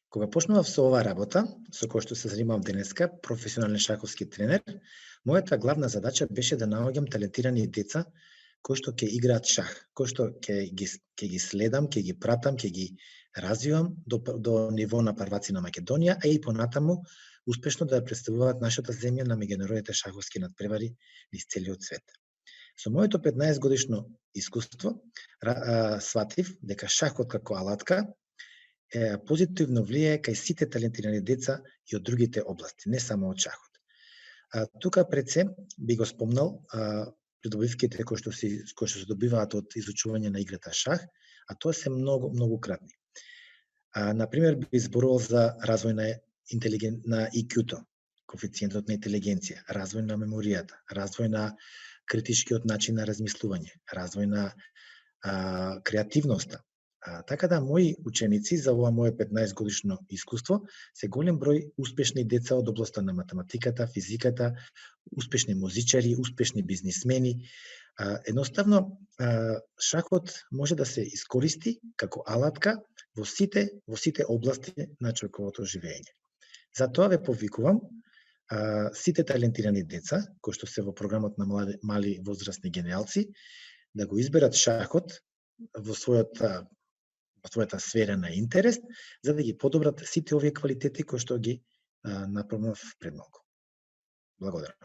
Кога почнував со оваа работа, со која што се занимавам денеска, професионален шаховски тренер, мојата главна задача беше да наоѓам талентирани деца кои што ќе играат шах, кои што ќе ги следам, ќе ги пратам, ќе ги развивам до ниво на прваци на Македонија, а и понатаму успешно да ја представуваат нашата земја на меѓународните шаховски надпревари низ целиот свет. Со моето 15 годишно искуство сватив дека шахот како алатка позитивно влијае кај сите талентирани деца и од другите области, не само од шахот. Тука пред се би го спомнал придобивките кои што се добиваат од изучување на играта шах, а тоа се многу кратни. Например, би зборувал за развој на IQ-то, коефициентот на интелигенција, развој на меморијата, развој на критичкиот начин на размислување, развој на креативноста. Така да, мои ученици за ова мое 15 годишно искуство се голем број успешни деца од областа на математиката, физиката, успешни музичари, успешни бизнисмени. Едноставно, шахот може да се искористи како алатка во сите области на човековото живење. Затоа ве повикувам сите талентирани деца, кои што се во програмот на мали возрастни гениалци, да го изберат шахот во својата сфера на интерес, за да ги подобрат сите овие квалитети кои што ги напомнав пред малку. Благодарам.